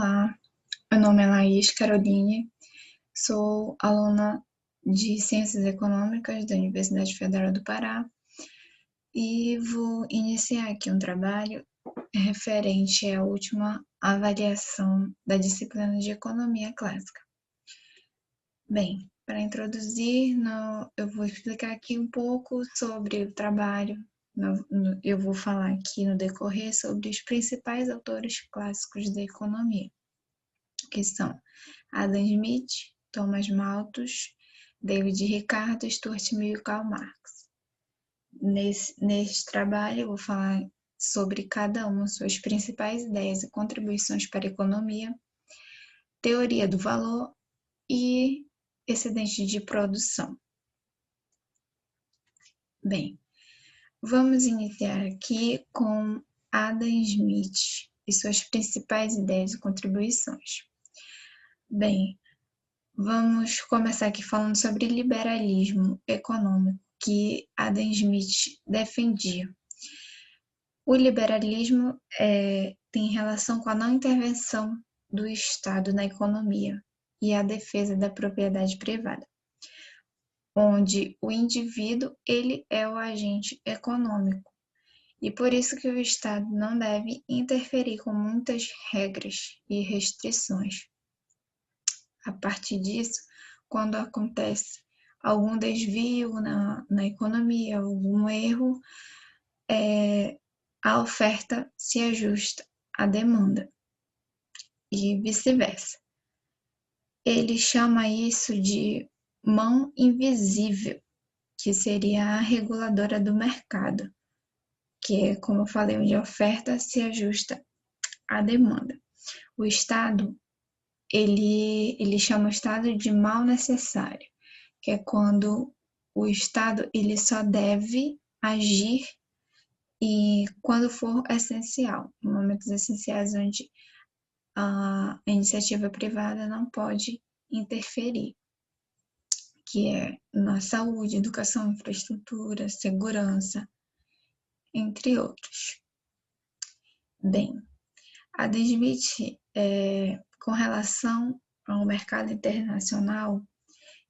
Olá, meu nome é Laís Caroline, sou aluna de Ciências Econômicas da Universidade Federal do Pará e vou iniciar aqui um trabalho referente à última avaliação da disciplina de Economia Clássica. Bem, para introduzir, eu vou explicar aqui um pouco sobre o trabalho. Eu vou falar aqui no decorrer sobre os principais autores clássicos da economia, que são Adam Smith, Thomas Malthus, David Ricardo, Stuart Mill e Karl Marx. Neste trabalho eu vou falar sobre cada uma suas principais ideias e contribuições para a economia, teoria do valor e excedente de produção. Bem, vamos iniciar aqui com Adam Smith e suas principais ideias e contribuições. Bem, vamos começar aqui falando sobre liberalismo econômico, que Adam Smith defendia. O liberalismo tem relação com a não intervenção do Estado na economia e a defesa da propriedade privada, onde o indivíduo ele é o agente econômico e por isso que o Estado não deve interferir com muitas regras e restrições. A partir disso, quando acontece algum desvio na economia, algum erro, a oferta se ajusta à demanda e vice-versa. Ele chama isso de mão invisível, que seria a reguladora do mercado, que é, como eu falei, onde a oferta se ajusta à demanda. O Estado, ele chama o Estado de mal necessário, que é quando o Estado ele só deve agir e quando for essencial, em momentos essenciais onde a iniciativa privada não pode interferir, que é na saúde, educação, infraestrutura, segurança, entre outros. Bem, Adam Smith, com relação ao mercado internacional,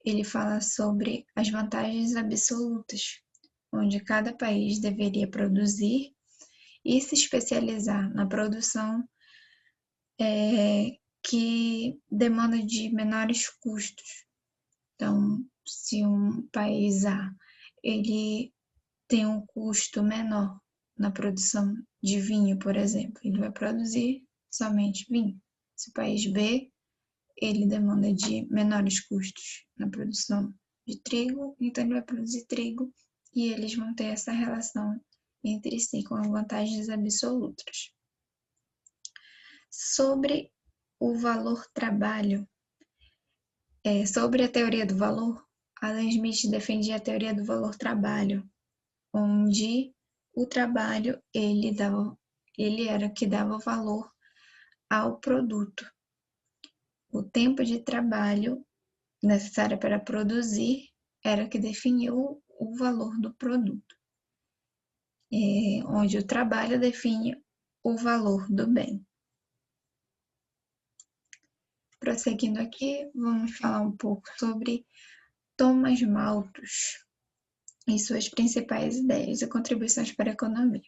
ele fala sobre as vantagens absolutas, onde cada país deveria produzir e se especializar na produção que demanda de menores custos. Então, se um país A ele tem um custo menor na produção de vinho, por exemplo, ele vai produzir somente vinho. Se o país B ele demanda de menores custos na produção de trigo, então ele vai produzir trigo e eles vão ter essa relação entre si com vantagens absolutas. Sobre o valor trabalho, sobre a teoria do valor, Adam Smith defendia a teoria do valor trabalho, onde o trabalho ele era o que dava valor ao produto. O tempo de trabalho necessário para produzir era o que definiu o valor do produto, onde o trabalho define o valor do bem. Prosseguindo aqui, vamos falar um pouco sobre Thomas Malthus e suas principais ideias e contribuições para a economia.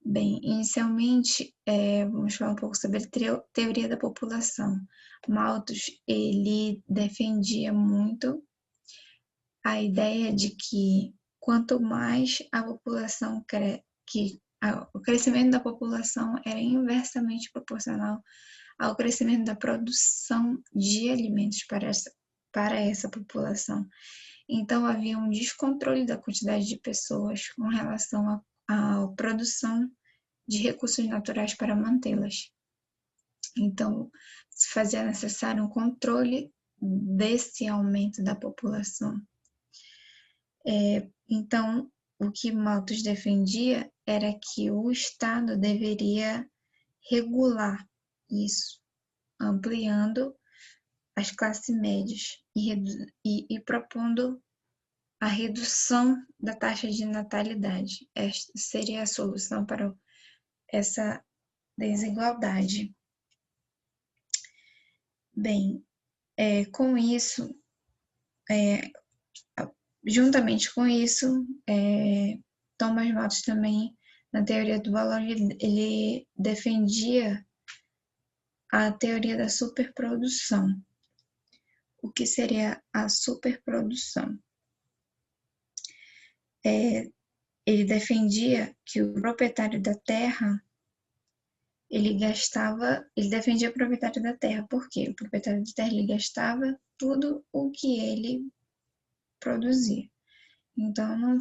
Bem, inicialmente, vamos falar um pouco sobre a teoria da população. Malthus, ele defendia muito a ideia de que quanto mais a população o crescimento da população era inversamente proporcional ao crescimento da produção de alimentos para essa população. Então, havia um descontrole da quantidade de pessoas com relação à produção de recursos naturais para mantê-las. Então, se fazia necessário um controle desse aumento da população. Então, o que Malthus defendia era que o Estado deveria regular isso, ampliando as classes médias e propondo a redução da taxa de natalidade. Esta seria a solução para essa desigualdade. Bem, com isso, juntamente com isso, Thomas Malthus também, na teoria do valor, ele defendia a teoria da superprodução. O que seria a superprodução? Ele defendia que o proprietário da terra, ele defendia o proprietário da terra. Por quê? O proprietário da terra, ele gastava tudo o que ele produzia. Então, não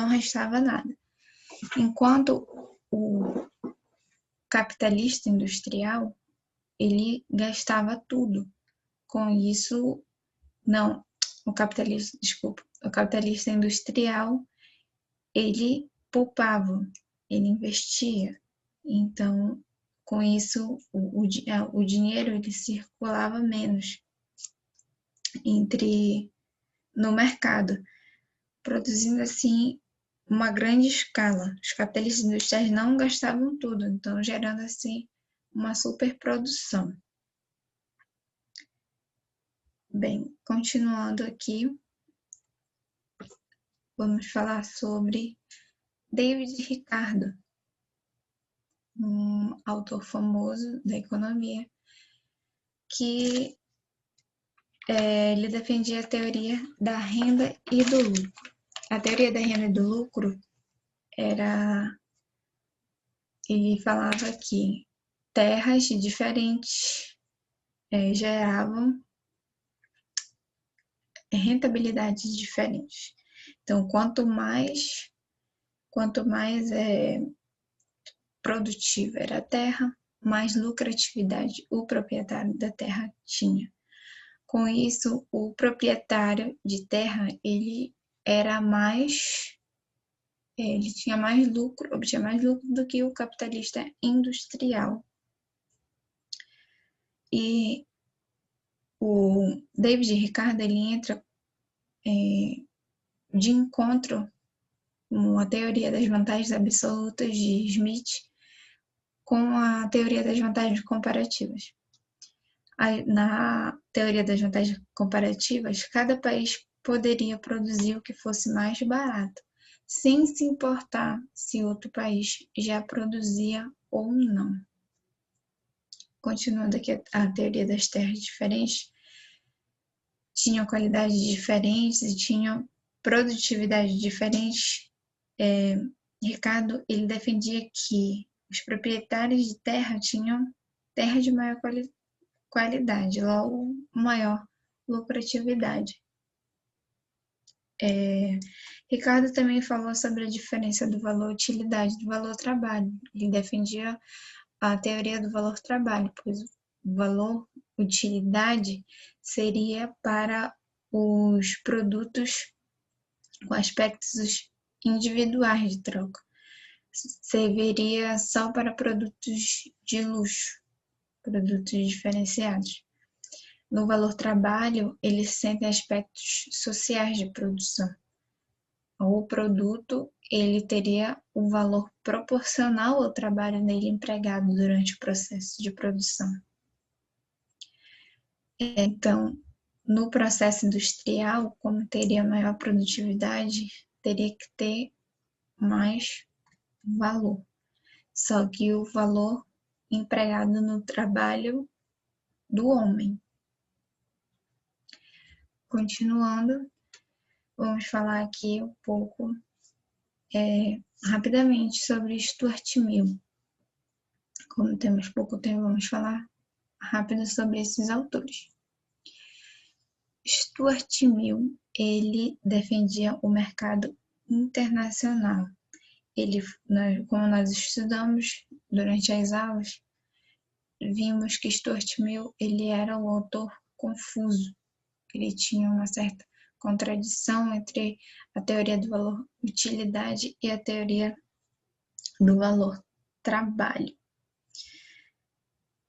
restava nada. Enquanto o capitalista industrial, ele gastava tudo. Com isso, o capitalista industrial, ele poupava, ele investia. Então, com isso, o dinheiro ele circulava menos no mercado, produzindo assim uma grande escala. Os capitalistas industriais não gastavam tudo, então gerando assim uma superprodução. Bem, continuando aqui, vamos falar sobre David Ricardo, um autor famoso da economia, que ele defendia a teoria da renda e do lucro. A teoria da renda e do lucro ele falava que terras diferentes geravam rentabilidades diferentes. Então, quanto mais produtiva era a terra, mais lucratividade o proprietário da terra tinha. Com isso, o proprietário de terra, ele tinha mais lucro, obtinha mais lucro do que o capitalista industrial. E o David Ricardo, ele entra de encontro com a teoria das vantagens absolutas de Smith com a teoria das vantagens comparativas. Na teoria das vantagens comparativas, cada país poderia produzir o que fosse mais barato, sem se importar se outro país já produzia ou não. Continuando aqui, a teoria das terras diferentes tinham qualidades diferentes e tinham produtividades diferentes. Ricardo, ele defendia que os proprietários de terra tinham terra de maior qualidade, logo maior lucratividade. Ricardo também falou sobre a diferença do valor-utilidade do valor-trabalho. Ele defendia a teoria do valor-trabalho, pois o valor-utilidade seria para os produtos com aspectos individuais de troca. Serviria só para produtos de luxo, produtos diferenciados. No valor-trabalho, eles sentem aspectos sociais de produção. O produto, ele teria o valor proporcional ao trabalho nele empregado durante o processo de produção. Então, no processo industrial, como teria maior produtividade, teria que ter mais valor. Só que o valor empregado no trabalho do homem. Continuando, vamos falar aqui um pouco rapidamente sobre Stuart Mill. Como temos pouco tempo, vamos falar rápido sobre esses autores. Stuart Mill, ele defendia o mercado internacional. Como nós estudamos durante as aulas, vimos que Stuart Mill, ele era um autor confuso. Ele tinha uma certa contradição entre a teoria do valor-utilidade e a teoria do valor-trabalho.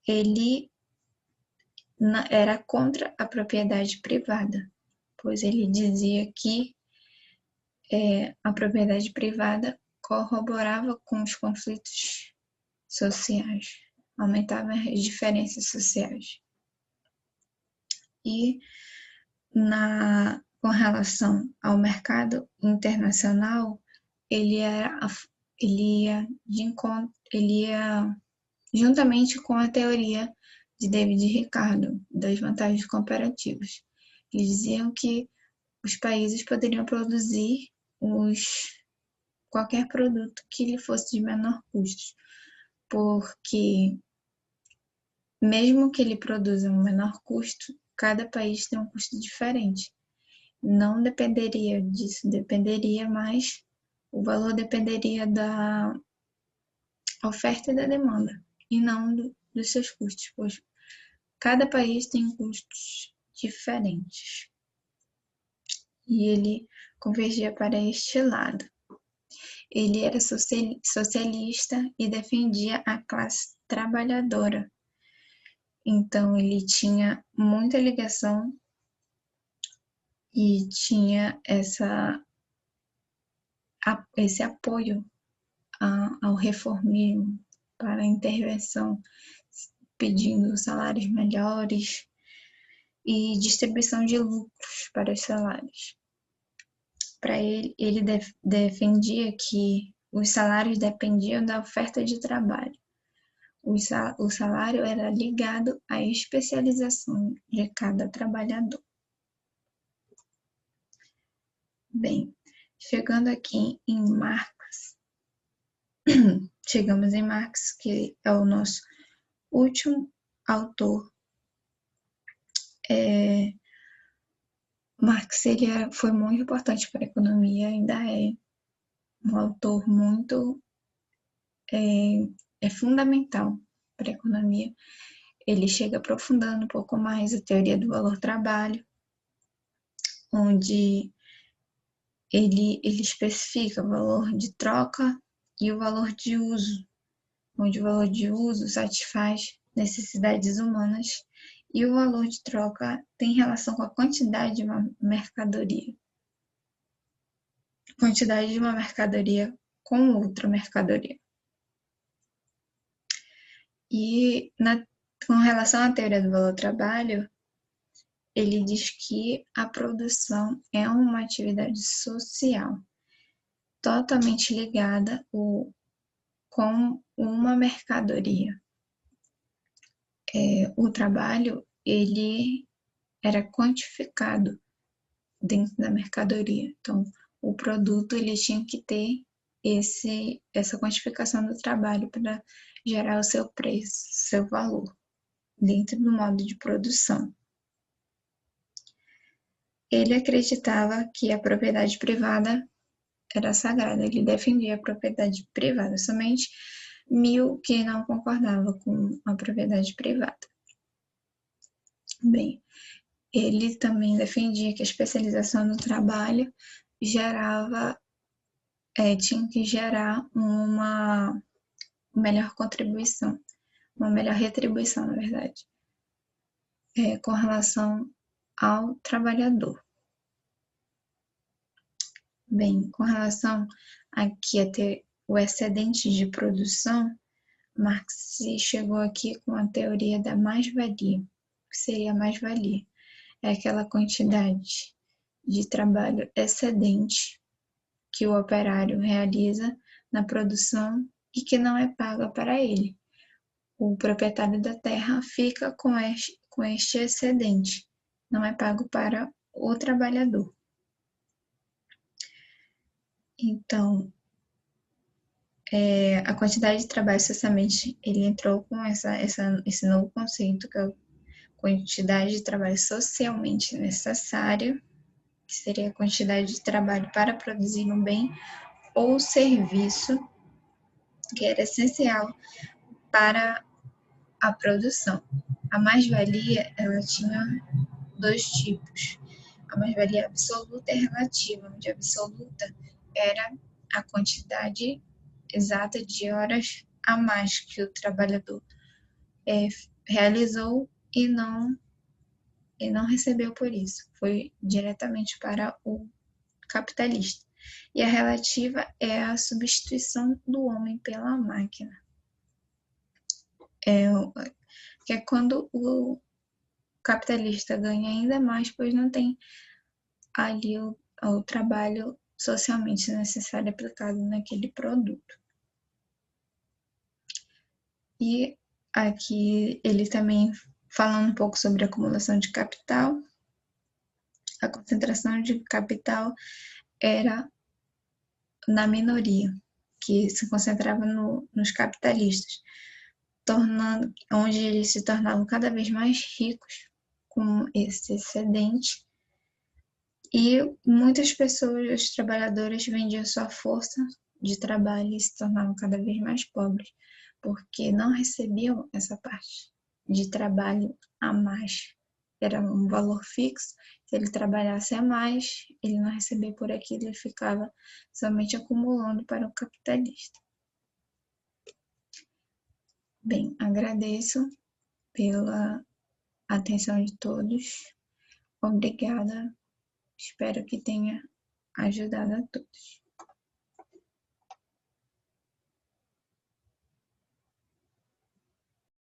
Ele era contra a propriedade privada, pois ele dizia que a propriedade privada corroborava com os conflitos sociais. aumentava as diferenças sociais. E com relação ao mercado internacional, ele ia juntamente com a teoria de David Ricardo das vantagens comparativas. Eles diziam que os países poderiam produzir qualquer produto que lhe fosse de menor custo, porque mesmo que ele produza um menor custo, cada país tem um custo diferente. Não dependeria disso, mas o valor dependeria da oferta e da demanda, e não dos seus custos, pois cada país tem custos diferentes. E ele convergia para este lado. Ele era socialista e defendia a classe trabalhadora. Então, ele tinha muita ligação e tinha esse apoio ao reformismo, para a intervenção, pedindo salários melhores e distribuição de lucros para os salários. Para ele defendia que os salários dependiam da oferta de trabalho. O salário era ligado à especialização de cada trabalhador. Bem, chegando aqui em Marx, chegamos em Marx, que é o nosso último autor. Marx foi muito importante para a economia, ainda é um autor muito fundamental para a economia. Ele chega aprofundando um pouco mais a teoria do valor-trabalho, onde ele especifica o valor de troca e o valor de uso, onde o valor de uso satisfaz necessidades humanas e o valor de troca tem relação com a quantidade de uma mercadoria. Quantidade de uma mercadoria com outra mercadoria. E com relação à teoria do valor-trabalho, ele diz que a produção é uma atividade social, totalmente ligada com uma mercadoria. O trabalho, ele era quantificado dentro da mercadoria. Então, o produto, ele tinha que ter essa quantificação do trabalho para gerar o seu preço, seu valor, dentro do modo de produção. Ele acreditava que a propriedade privada era sagrada, ele defendia a propriedade privada, somente Mill que não concordava com a propriedade privada. Bem, ele também defendia que a especialização no trabalho tinha que gerar uma melhor contribuição, uma melhor retribuição, na verdade, com relação ao trabalhador. Bem, com relação aqui a ter o excedente de produção, Marx chegou aqui com a teoria da mais-valia. O que seria a mais-valia? É aquela quantidade de trabalho excedente que o operário realiza na produção e que não é paga para ele. O proprietário da terra fica com este excedente, não é pago para o trabalhador. Então, a quantidade de trabalho socialmente, ele entrou com esse novo conceito, que é a quantidade de trabalho socialmente necessário, que seria a quantidade de trabalho para produzir um bem ou serviço que era essencial para a produção. A mais-valia, ela tinha dois tipos. A mais-valia absoluta e relativa, onde a absoluta era a quantidade exata de horas a mais que o trabalhador realizou e não recebeu por isso. Foi diretamente para o capitalista. E a relativa é a substituição do homem pela máquina. que é quando o capitalista ganha ainda mais, pois não tem ali o trabalho socialmente necessário aplicado naquele produto. E aqui ele também falando um pouco sobre acumulação de capital, a concentração de capital era na minoria, que se concentrava nos capitalistas, onde eles se tornavam cada vez mais ricos com esse excedente, e muitas pessoas, os trabalhadores, vendiam sua força de trabalho e se tornavam cada vez mais pobres, porque não recebiam essa parte de trabalho a mais. Era um valor fixo, se ele trabalhasse a mais, ele não recebia por aquilo, ele ficava somente acumulando para o capitalista. Bem, agradeço pela atenção de todos. Obrigada. Espero que tenha ajudado a todos.